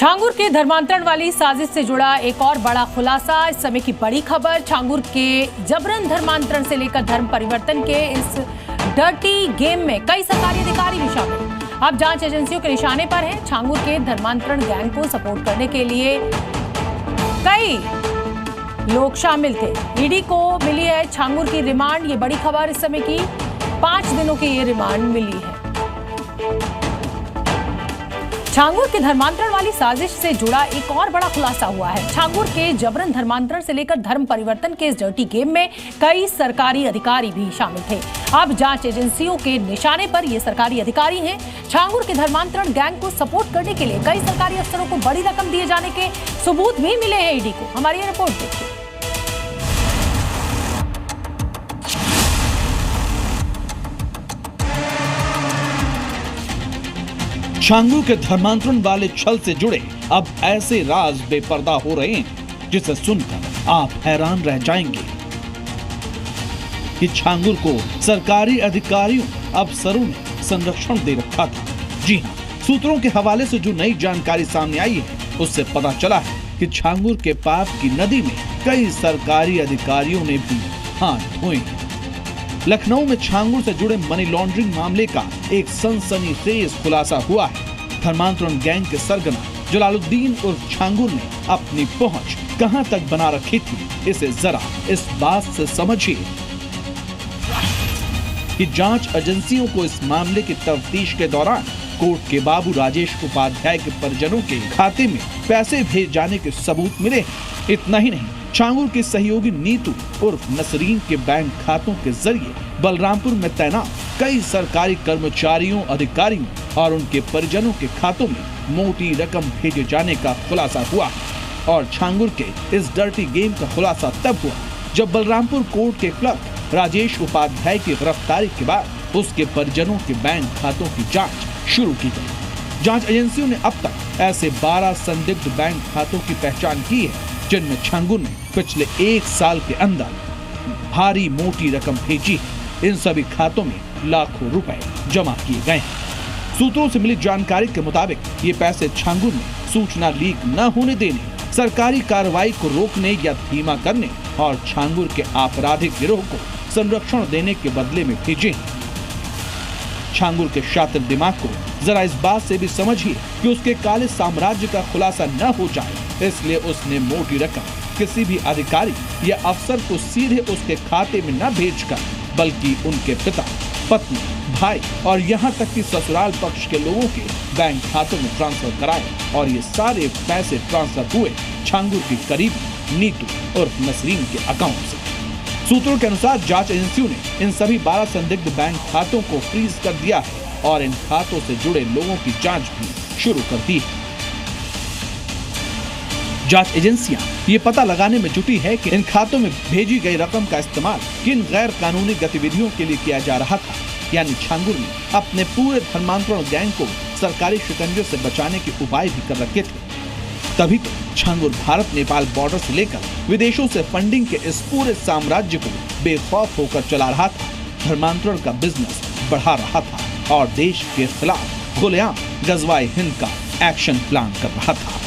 छांगुर के धर्मांतरण वाली साजिश से जुड़ा एक और बड़ा खुलासा। इस समय की बड़ी खबर, छांगुर के जबरन धर्मांतरण से लेकर धर्म परिवर्तन के इस डर्टी गेम में कई सरकारी अधिकारी भी शामिल। अब जांच एजेंसियों के निशाने पर हैं। छांगुर के धर्मांतरण गैंग को सपोर्ट करने के लिए कई लोग शामिल थे। ईडी को मिली है छांगुर की रिमांड। ये बड़ी खबर इस समय की, 5 दिनों की ये रिमांड मिली है। छांगुर के धर्मांतरण वाली साजिश से जुड़ा एक और बड़ा खुलासा हुआ है। छांगुर के जबरन धर्मांतरण से लेकर धर्म परिवर्तन के इस डर्टी गेम में कई सरकारी अधिकारी भी शामिल थे। अब जांच एजेंसियों के निशाने पर ये सरकारी अधिकारी हैं। छांगुर के धर्मांतरण गैंग को सपोर्ट करने के लिए कई सरकारी अफसरों को बड़ी रकम दिए जाने के सबूत भी मिले हैं ईडी को। हमारी ये रिपोर्ट देखिए। छांगुर के धर्मांतरण वाले छल से जुड़े अब ऐसे राज बेपर्दा हो रहे हैं जिसे सुनकर आप हैरान रह जाएंगे कि छांगुर को सरकारी अधिकारियों अफसरों ने संरक्षण दे रखा था। जी हां, सूत्रों के हवाले से जो नई जानकारी सामने आई है उससे पता चला है कि छांगुर के पाप की नदी में कई सरकारी अधिकारियों ने भी हाथ धोए हैं। लखनऊ में छांगुर से जुड़े मनी लॉन्ड्रिंग मामले का एक सनसनीखेज खुलासा हुआ है। धर्मांतरण गैंग के सरगना जलालुद्दीन उर्फ छांगुर ने अपनी पहुंच कहां तक बना रखी थी, इसे जरा इस बात से समझिए कि जांच एजेंसियों को इस मामले की तफ्तीश के दौरान कोर्ट के बाबू राजेश उपाध्याय के परिजनों के खाते में पैसे भेज जाने के सबूत मिले। इतना ही नहीं, छांगुर की सहयोगी नीतू उर्फ नसरीन के बैंक खातों के जरिए बलरामपुर में तैनात कई सरकारी कर्मचारियों, अधिकारियों और उनके परिजनों के खातों में मोटी रकम भेजे जाने का खुलासा हुआ। और छांगुर के इस डर्टी गेम का खुलासा तब हुआ जब बलरामपुर कोर्ट के क्लर्क राजेश उपाध्याय की गिरफ्तारी के बाद उसके परिजनों के बैंक खातों की जांच शुरू की गई। जांच एजेंसियों ने अब तक ऐसे 12 संदिग्ध बैंक खातों की पहचान की है जिनमें छांगुर ने पिछले 1 साल के अंदर भारी मोटी रकम भेजी। इन सभी खातों में लाखों रुपए जमा किए गए हैं। सूत्रों से मिली जानकारी के मुताबिक ये पैसे छांगुर ने सूचना लीक न होने देने, सरकारी कार्रवाई को रोकने या धीमा करने और छांगुर के आपराधिक गिरोह को संरक्षण देने के बदले में भेजे। छांगुर के शातिर दिमाग को जरा इस बात से भी समझिए कि उसके काले साम्राज्य का खुलासा न हो जाए, इसलिए उसने मोटी रकम किसी भी अधिकारी या अफसर को सीधे उसके खाते में न भेजकर बल्कि उनके पिता, पत्नी, भाई और यहाँ तक कि ससुराल पक्ष के लोगों के बैंक खातों में ट्रांसफर कराए। और ये सारे पैसे ट्रांसफर हुए छांगुर की करीबी नीतू और नसरीन के अकाउंट से। सूत्रों के अनुसार जांच एजेंसियों ने इन सभी 12 संदिग्ध बैंक खातों को फ्रीज कर दिया है और इन खातों से जुड़े लोगों की जांच भी शुरू कर दी है। जांच एजेंसियां ये पता लगाने में जुटी है कि इन खातों में भेजी गई रकम का इस्तेमाल किन गैर कानूनी गतिविधियों के लिए किया जा रहा था। यानी छांगुर ने अपने पूरे धर्मांतरण गैंग को सरकारी शिकंजे से बचाने के उपाय भी कर रखे थे। तभी तो छांगुर भारत नेपाल बॉर्डर से लेकर विदेशों से फंडिंग के इस पूरे साम्राज्य को बेखौफ होकर चला रहा था, धर्मांतरण का बिजनेस बढ़ा रहा था और देश के खिलाफ खुलेआम गजवाए हिंद का एक्शन प्लान कर रहा था।